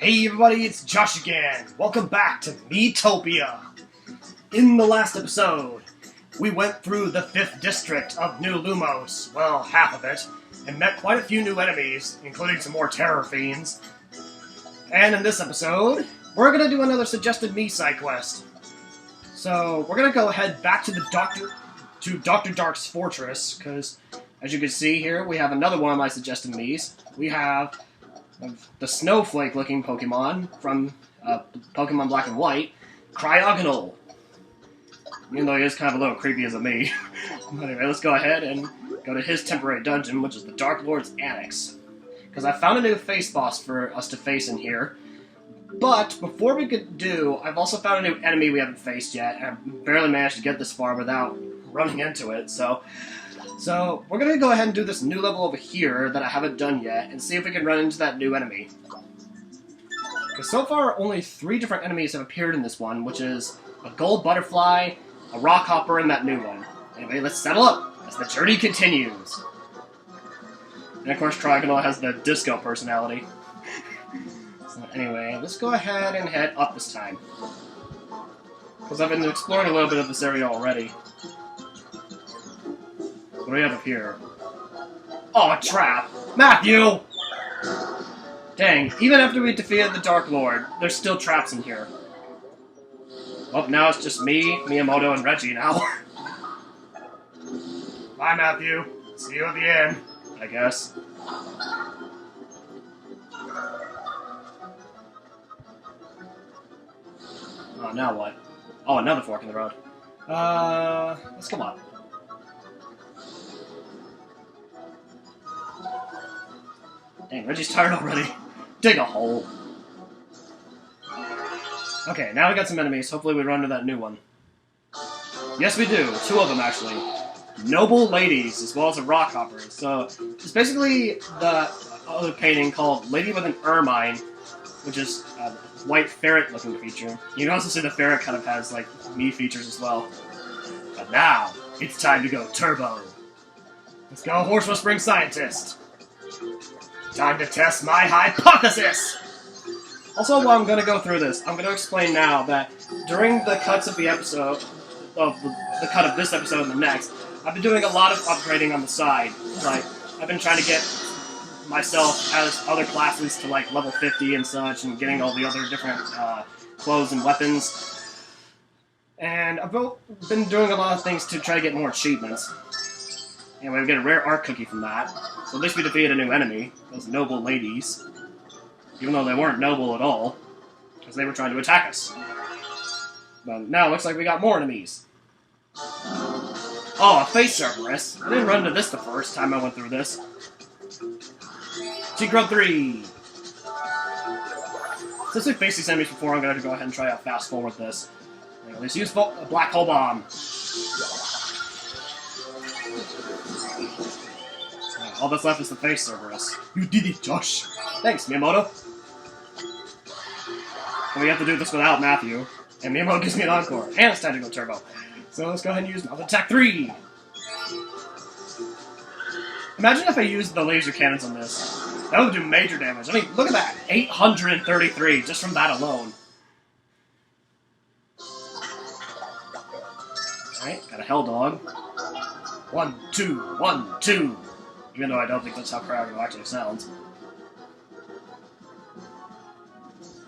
Hey everybody, it's Josh again. Welcome back to Miitopia. In the last episode, we went through the 5th district of New Lumos, well, half of it, and met quite a few new enemies, including some more terror fiends. And in this episode, we're going to do another suggested me side quest. So, we're going to go head back to Dr. Dark's fortress, because, as you can see here, we have another one of my suggested me's. We have the snowflake-looking Pokemon from Pokemon Black and White, Cryogonal. Even though he is kind of a little creepy as a me. Anyway, let's go ahead and go to his temporary dungeon, which is the Dark Lord's Annex. Because I found a new face boss for us to face in here. But, before we could do, I've also found a new enemy we haven't faced yet, and I've barely managed to get this far without running into it, so we're going to go ahead and do this new level over here that I haven't done yet, and see if we can run into that new enemy. Because so far, only 3 different enemies have appeared in this one, which is a gold butterfly, a rock hopper, and that new one. Anyway, let's settle up as the journey continues. And of course, Cryogonal has the disco personality. So anyway, let's go ahead and head up this time. Because I've been exploring a little bit of this area already. What do we have up here? Oh, a trap! Matthew! Dang, even after we defeated the Dark Lord, there's still traps in here. Well, now it's just me, Miyamoto, and Reggie now. Bye, Matthew. See you at the end, I guess. Oh, now what? Oh, another fork in the road. Let's come on. Dang, Reggie's tired already. Dig a hole. Okay, now we got some enemies. Hopefully we run into that new one. Yes, we do. 2 of them, actually. Noble ladies, as well as a rock hopper. So, it's basically the other painting called Lady with an Ermine, which is a white ferret-looking creature. You can also see the ferret kind of has, like, me features as well. But now, it's time to go turbo. Let's go, Horse Whispering Scientist. Time to test my hypothesis! Also, while I'm going to go through this, I'm going to explain now that during the cuts of the episode, of the cut of this episode and the next, I've been doing a lot of upgrading on the side. Like, I've been trying to get myself as other classes to like level 50 and such, and getting all the other different clothes and weapons. And I've been doing a lot of things to try to get more achievements. Anyway, we get a rare art cookie from that. So at least we defeated a new enemy, those noble ladies. Even though they weren't noble at all, because they were trying to attack us. But now it looks like we got more enemies. Oh, a face Cerberus. I didn't run into this the first time I went through this. T-Grub 3! Since we faced these enemies before, I'm going to go ahead and try out fast forward this. Let's use a Black Hole Bomb. All that's left is the face Cerberus. You did it, Josh! Thanks, Miyamoto! And we have to do this without Matthew. And Miyamoto gives me an encore. And it's time to go turbo. So let's go ahead and use Mouth Attack 3! Imagine if I used the laser cannons on this. That would do major damage. I mean, look at that! 833 just from that alone. Alright, got a Hell Dog. 1, 2, 1, 2. Even though I don't think that's how Cryogonal actually sounds.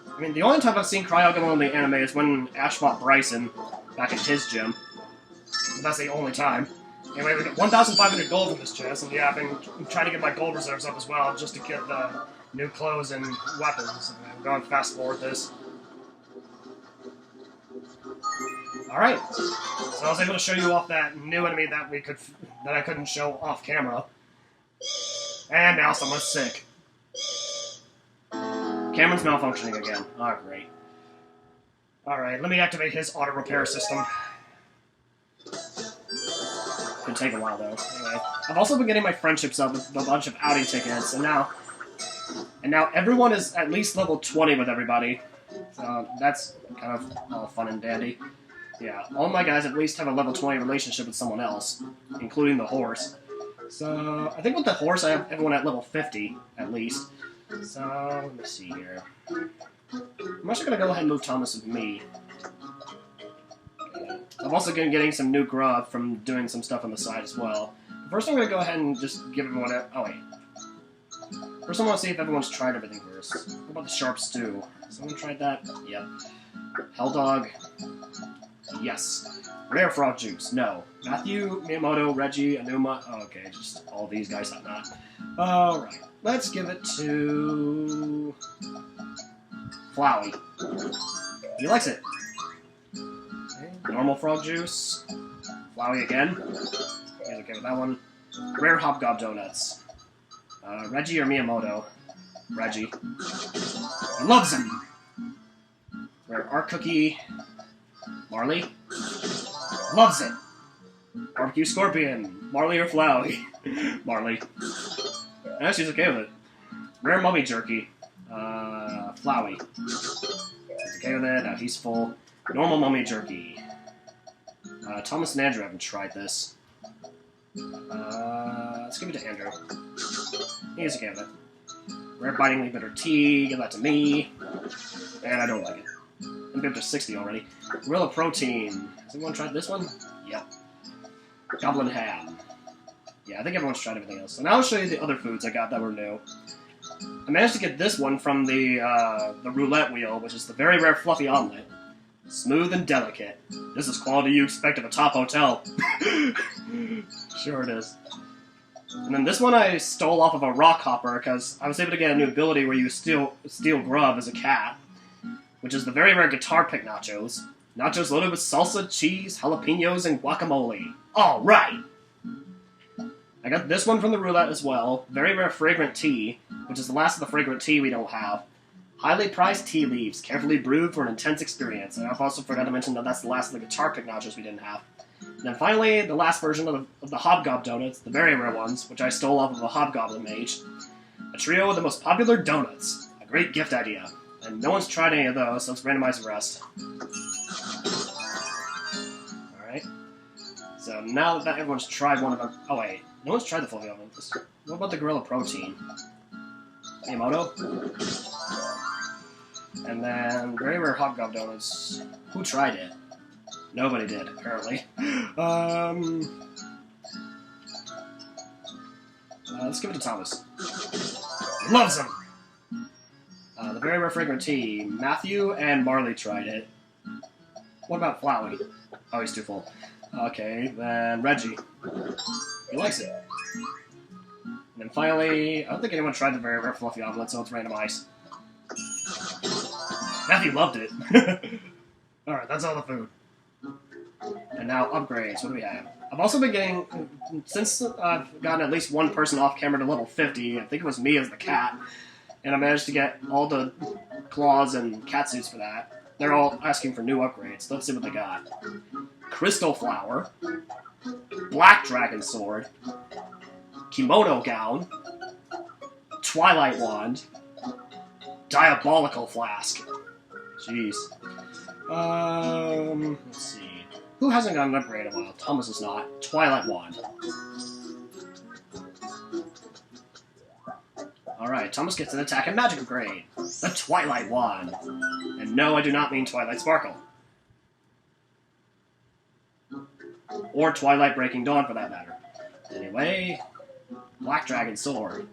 I mean, the only time I've seen Cryogonal in the anime is when Ash fought Bryson back in his gym. But that's the only time. Anyway, we got 1,500 gold from this chest, and yeah, I've been trying to get my gold reserves up as well, just to get the new clothes and weapons. I'm going to fast forward this. Alright, so I was able to show you off that new enemy that I couldn't show off camera. And now someone's sick. Cameron's malfunctioning again. Oh, great. Alright, let me activate his auto repair system. Could take a while, though. Anyway, I've also been getting my friendships up with a bunch of outing tickets, and now everyone is at least level 20 with everybody. So that's kind of all fun and dandy. Yeah, all my guys at least have a level 20 relationship with someone else, including the horse. So, I think with the horse I have everyone at level 50, at least. So, let me see here. I'm actually going to go ahead and move Thomas with me. Okay. I'm also getting some new grub from doing some stuff on the side as well. First, I'm going to go ahead and just give everyone a... Oh, wait. First, I want to see if everyone's tried everything first. What about the sharp stew? Someone tried that? Yep. Hell dog? Yes. Rare frog juice? No. Matthew, Miyamoto, Reggie, Anuma... Oh, okay, just all these guys have not. Alright. Let's give it to... Flowey. He likes it. Okay. Normal frog juice. Flowey again. He's okay with that one. Rare hobgob donuts. Reggie or Miyamoto? Reggie. He loves them! Rare art cookie. Marley. Loves it! Barbecue scorpion. Marley or Flowey? Marley. Yeah, she's okay with it. Rare mummy jerky. Flowey. He's okay with it. Now he's full. Normal mummy jerky. Thomas and Andrew haven't tried this. Let's give it to Andrew. He's okay with it. Rare bitingly bitter tea. Give that to me. And I don't like it. I'm up to 60 already. Gorilla protein. Has anyone tried this one? Yep. Goblin ham. Yeah, I think everyone's tried everything else. And I'll show you the other foods I got that were new. I managed to get this one from the roulette wheel, which is the very rare fluffy omelet. Smooth and delicate. This is quality you expect of a top hotel. Sure it is. And then this one I stole off of a rock hopper, because I was able to get a new ability where you steal grub as a cat, which is the very rare guitar pick nachos. Nachos loaded with salsa, cheese, jalapenos, and guacamole. Alright! I got this one from the roulette as well. Very rare fragrant tea, which is the last of the fragrant tea we don't have. Highly priced tea leaves, carefully brewed for an intense experience. And I've also forgot to mention that that's the last of the guitar pick nachos we didn't have. And then finally, the last version of the hobgob donuts, the very rare ones, which I stole off of a hobgoblin mage. A trio of the most popular donuts. A great gift idea. And no one's tried any of those, so let's randomize the rest. Alright. So now that everyone's tried one of them... Oh wait, no one's tried the fluffy omelet. What about the gorilla protein? Miyamoto? And then very rare hobgob donuts. Who tried it? Nobody did, apparently. Let's give it to Thomas. He loves them! The very rare fragrant tea. Matthew and Marley tried it. What about Flowey? Oh, he's too full. Okay, then Reggie. He likes it. And then finally, I don't think anyone tried the very rare fluffy omelet, so it's randomized. Matthew loved it. Alright, that's all the food. And now upgrades. What do we have? I've also been getting, since I've gotten at least one person off camera to level 50, I think it was me as the cat, and I managed to get all the claws and cat suits for that. They're all asking for new upgrades. Let's see what they got. Crystal flower, black dragon sword, kimono gown, twilight wand, diabolical flask. Jeez. Let's see. Who hasn't got an upgrade in a while? Thomas is not. Twilight wand. Alright, Thomas gets an attack and magic upgrade. The Twilight Wand. And no, I do not mean Twilight Sparkle. Or Twilight Breaking Dawn, for that matter. Anyway, Black Dragon Sword.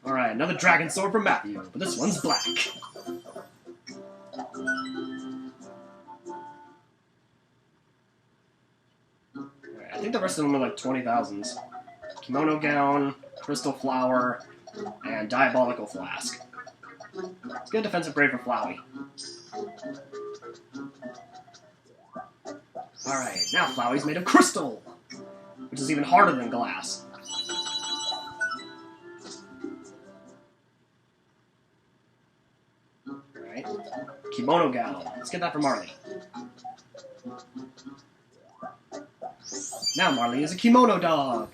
Alright, another Dragon Sword from Matthew, but this one's black. Alright, I think the rest of them are like 20,000s. Kimono gown, crystal flower, and diabolical flask. Let's get a defensive grade for Flowey. Alright, now Flowey's made of crystal, which is even harder than glass. Alright, kimono gown. Let's get that for Marley. Now Marley is a kimono dog.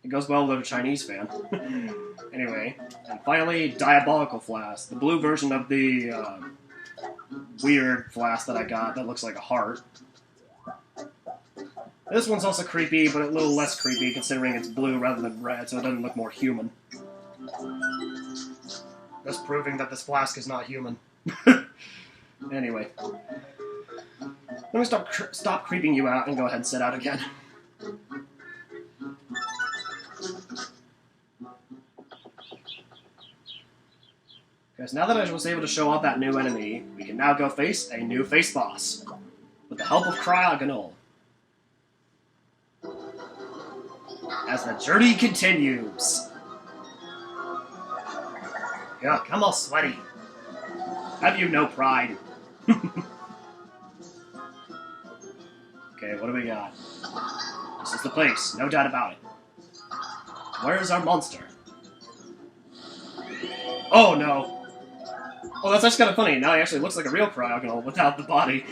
It goes well with a Chinese fan. Anyway, and finally, Diabolical Flask, the blue version of the weird flask that I got that looks like a heart. This one's also creepy, but a little less creepy considering it's blue rather than red, so it doesn't look more human. Thus proving that this flask is not human. Anyway. Let me stop creeping you out and go ahead and sit out again. Because now that I was able to show off that new enemy, we can now go face a new face boss. With the help of Cryogonal. As the journey continues. Yuck, I'm all sweaty. Have you no pride? Okay, what do we got? This is the place, no doubt about it. Where is our monster? Oh no! Oh, that's actually kind of funny. Now he actually looks like a real Cryogonal without the body.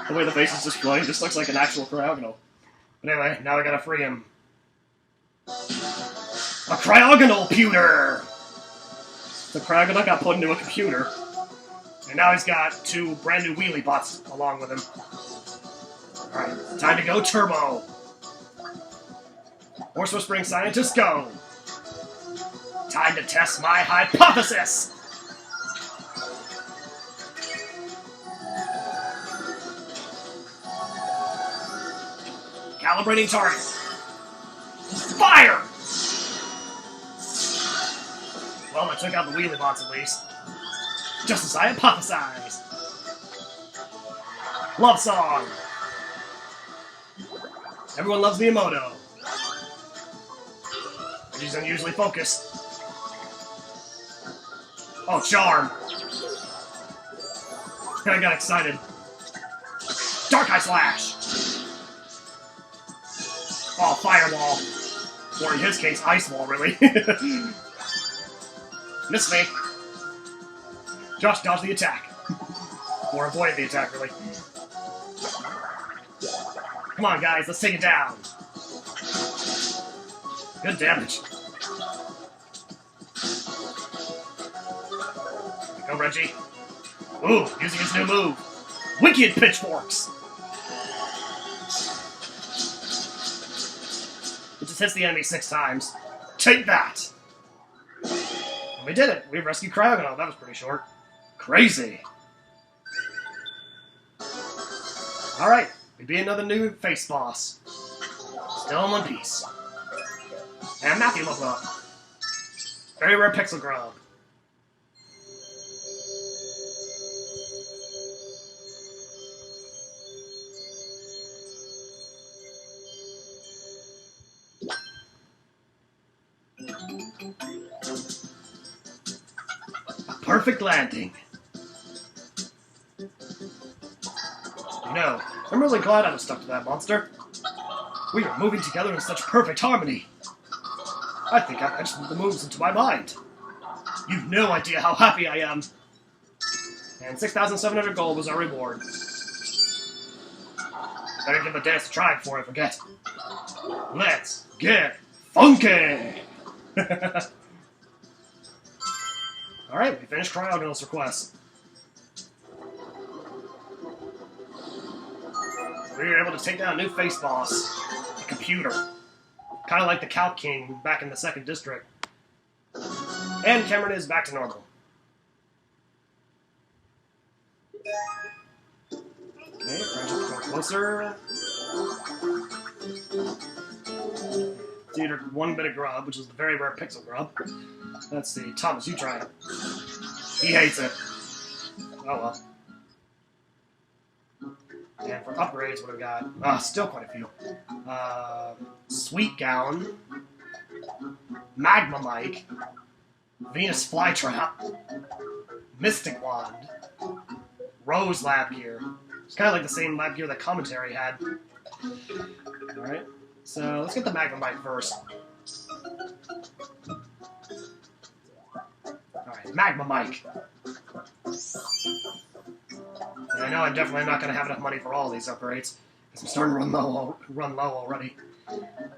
The way the face is just glowing just looks like an actual Cryogonal. But anyway, now I gotta free him. A Cryogonal pewter! The Cryogonal got put into a computer. And now he's got 2 brand new wheelie bots along with him. Alright, time to go turbo! Horse Whispering Scientist, go! Time to test my hypothesis! Calibrating target. Fire! Well, I took out the wheelie bots at least. Just as I hypothesized. Love song. Everyone loves the Emoto. She's unusually focused. Oh, charm. I got excited. Dark Eye Slash. Oh, Firewall. Or in his case, Ice Wall, really. Miss me. Josh dodged the attack. Or avoided the attack, really. Come on, guys, let's take it down. Good damage. Go, Reggie. Ooh, using his new move. Wicked Pitchforks! It just hits the enemy 6 times. Take that! And we did it. We rescued Cryogonal. That was pretty short. Crazy. Alright, we beat another new face boss. Still in one piece. And Matthew leveled up. Very rare pixel grub. Perfect landing. You know, I'm really glad I was stuck to that monster. We were moving together in such perfect harmony. I think I've etched the moves into my mind. You've no idea how happy I am. And 6,700 gold was our reward. Better give the dance a try before I forget. Let's get funky! Alright, we finished Cryogonal's request. We were able to take down a new face boss, the computer. Kind of like the Cow King back in the 2nd district. And Cameron is back to normal. Okay, Ratchet's going closer. It's either 1 bit of grub, which is the very rare pixel grub. Let's see, Thomas, you try it. He hates it. Oh well. And for upgrades, what have we got? Still quite a few. Sweet Gown, Magma Mike, Venus Flytrap, Mystic Wand, Rose Lab Gear. It's kind of like the same lab gear that Commentary had. Alright, so let's get the Magma Mike first. Alright, Magma Mike. And I know I'm definitely not going to have enough money for all these upgrades, because I'm starting to run low already.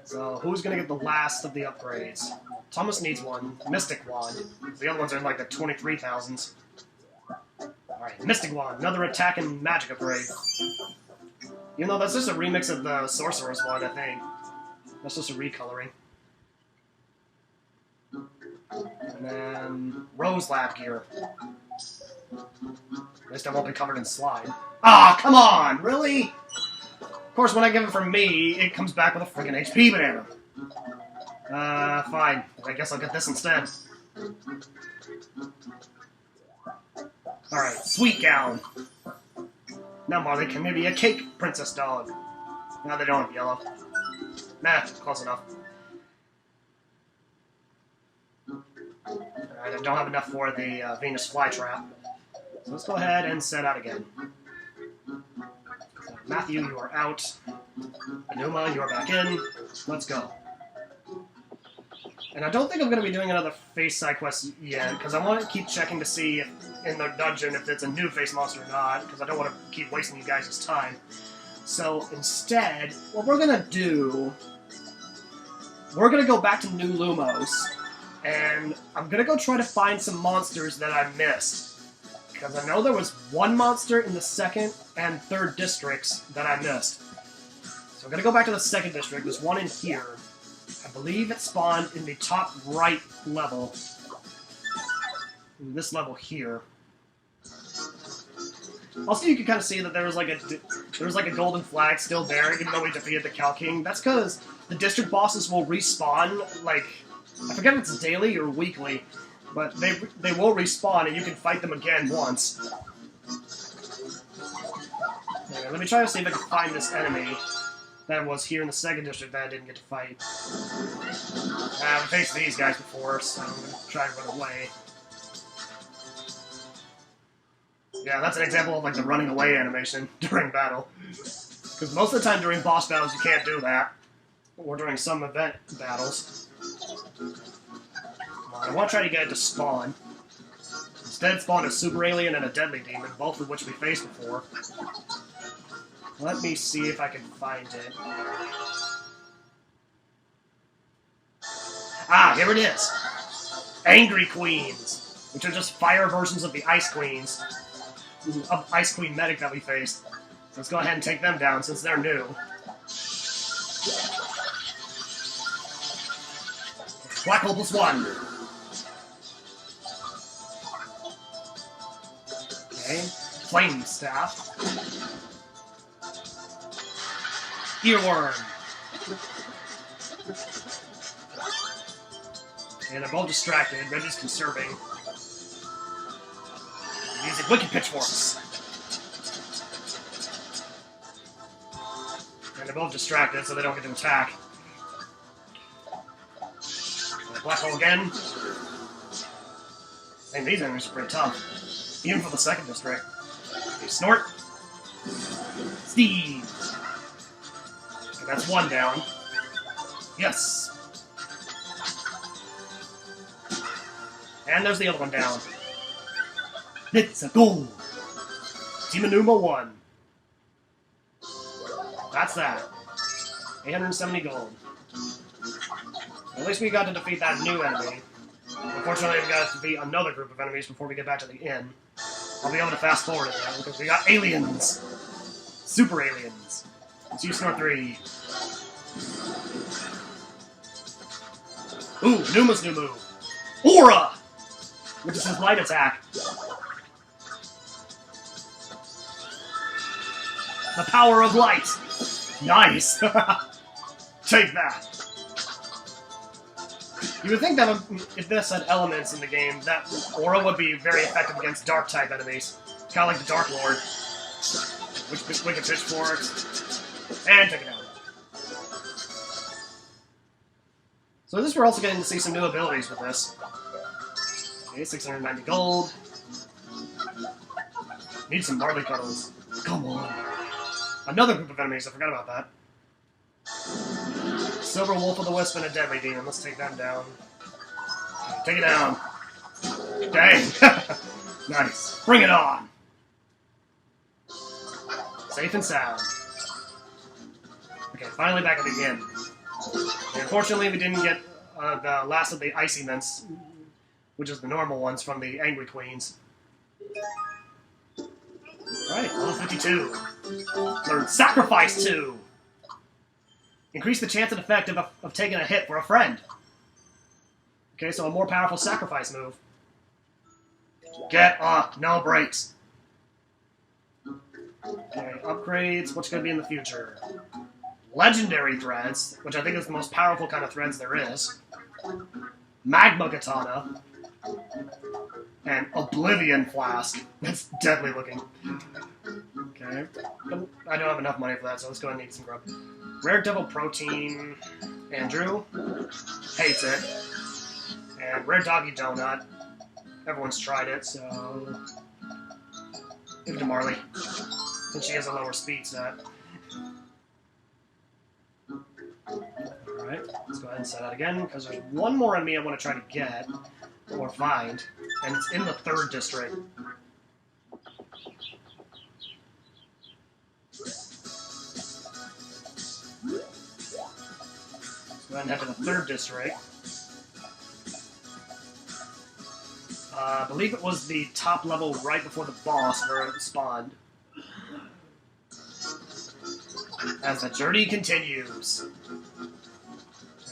So, who's going to get the last of the upgrades? Thomas needs one. Mystic Wand. The other ones are in like the 23,000s. Alright, Mystic Wand, another attack and magic upgrade. Even though that's just a remix of the Sorcerer's one, I think. That's just a recoloring. And then Rose Lab Gear. At least I won't be covered in slime. Ah, come on! Really? Of course, when I give it from me, it comes back with a friggin' HP banner. Fine. I guess I'll get this instead. Alright, Sweet Gown. Now Marley can maybe a cake princess dog. No, they don't have yellow. Nah, close enough. Alright, I don't have enough for the Venus flytrap. So let's go ahead and set out again. Matthew, you are out. Enuma, you are back in. Let's go. And I don't think I'm going to be doing another face side quest yet, because I want to keep checking to see if, in the dungeon if it's a new face monster or not, because I don't want to keep wasting you guys' time. So instead, what we're going to do, we're going to go back to New Lumos, and I'm going to go try to find some monsters that I missed. Because I know there was one monster in the 2nd and 3rd districts that I missed. So I'm going to go back to the 2nd district. There's one in here. I believe it spawned in the top right level. In this level here. Also, you can kind of see that there was like a golden flag still there, even though we defeated the Cow King. That's because the district bosses will respawn, like, I forget if it's daily or weekly, but they will respawn and you can fight them again once. Anyway, let me try to see if I can find this enemy that was here in the 2nd district that I didn't get to fight. I've faced these guys before, so I'm going to try to run away. Yeah, that's an example of like the running away animation during battle. Because most of the time during boss battles you can't do that. Or during some event battles. Come on, I want to try to get it to spawn. Instead spawned a super alien and a deadly demon, both of which we faced before. Let me see if I can find it. Ah, here it is! Angry Queens! Which are just fire versions of the Ice Queens. Ice Queen medic that we faced. So let's go ahead and take them down since they're new. Black hole +1. Okay, Flame Staff. Earworm. And they're both distracted. Reggie's conserving. Using Wicked Pitchforks. And they're both distracted, so they don't get to attack. And Black Hole again. And these enemies are pretty tough. Even for the 2nd district. Okay, Snort. Steve. Okay, that's one down. Yes. And there's the other one down. It's a goal! Team Enuma 1. That's that. 870 gold. At least we got to defeat that new enemy. Unfortunately, we got to defeat another group of enemies before we get back to the inn. I'll be able to fast forward it now, because we got aliens! Super aliens. Let's use Snort 3. Ooh, Numa's new move. Aura! Which is his light attack. The power of light! Nice! Take that! You would think that if this had elements in the game, that Aura would be very effective against Dark-type enemies. Kind of like the Dark Lord. Wicked Pitchforks. And take it out. So this we're also getting to see some new abilities with this. Okay, 690 gold. Need some barley cuddles. Come on. Another group of enemies, I forgot about that. Silver Wolf of the Wisp and a Deadly Demon. Let's take them down. Okay, take it down. Dang! Nice. Bring it on! Safe and sound. Okay, finally back at the inn. And unfortunately, we didn't get the last of the icy mints, which is the normal ones from the Angry Queens. Alright, level 52. Learn Sacrifice 2. Increase the chance and effect of taking a hit for a friend. Okay, so a more powerful sacrifice move. Get up, no breaks. Okay, upgrades, what's going to be in the future? Legendary threads, which I think is the most powerful kind of threads there is. Magma Katana. And Oblivion Flask. That's deadly looking. Okay. I don't have enough money for that, so let's go ahead and eat some grub. Rare Devil Protein. Andrew. Hates it. And Rare Doggy Donut. Everyone's tried it, so... give it to Marley. Since she has a lower speed set. Alright, let's go ahead and set that again, because there's one more enemy I want to try to get, or find, and it's in the 3rd district. Let's go ahead and head to the 3rd district. I believe it was the top level right before the boss where it spawned. As the journey continues.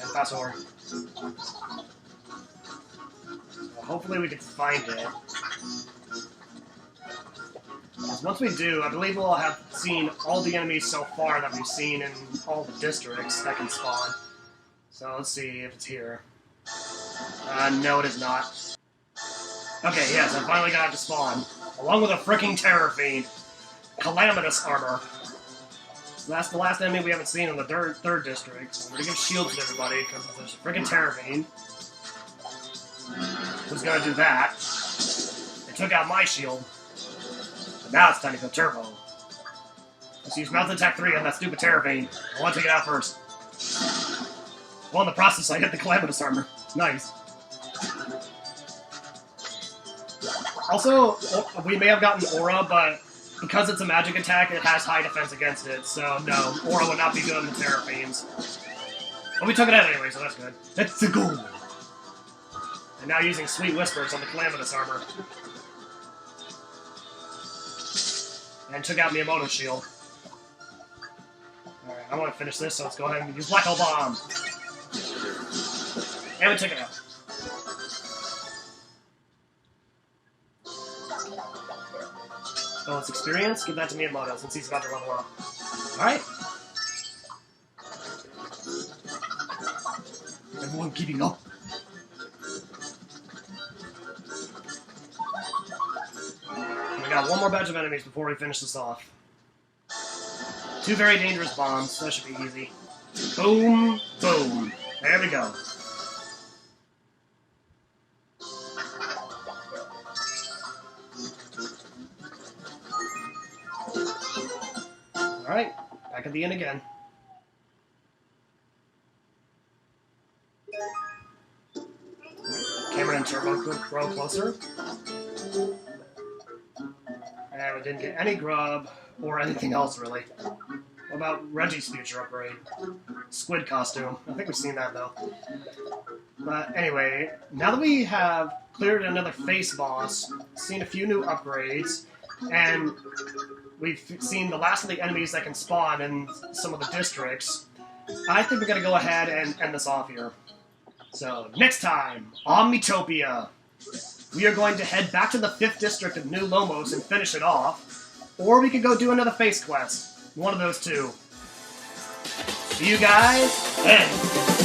And fast forward. So hopefully we can find it. Because once we do, I believe we'll have seen all the enemies so far that we've seen in all the districts that can spawn. So let's see if it's here. No, it is not. Okay, yes, I finally got it to spawn. Along with a freaking Terror Fiend. Calamitous Armor. So that's the last enemy we haven't seen in the 3rd district. So I'm gonna give shields to everybody, because there's a freaking Terror Fiend. Who's gonna do that? They took out my shield. But now it's time to go turbo. Let's use Mouth Attack 3 on that stupid Terror Fiend. I want to take it out first. Well, in the process, I hit the Calamitous Armor. It's nice. Also, we may have gotten Aura, but because it's a magic attack, it has high defense against it, so no, Aura would not be good on the Terror Fiends. But we took it out anyway, so that's good. That's the goal! And now using Sweet Whispers on the Calamitous Armor. And took out Miyamoto's shield. Alright, I want to finish this, so let's go ahead and use Black Hole Bomb! And we took it out. Oh, it's experience? Give that to Miyamoto, since he's about to level up. Alright. Everyone keeping up. We got one more batch of enemies before we finish this off. 2 very dangerous bombs, that should be easy. Boom, boom. There we go. Alright, back at the inn again. Cameron and Turbo could grow closer. And we didn't get any grub, or anything else, really. What about Reggie's future upgrade? Squid costume. I think we've seen that, though. But anyway, now that we have cleared another face boss, seen a few new upgrades, and we've seen the last of the enemies that can spawn in some of the districts, I think we're going to go ahead and end this off here. So, next time, on Miitopia, we are going to head back to the 5th district of New Lomos and finish it off, or we could go do another face quest. One of those two. See you guys then!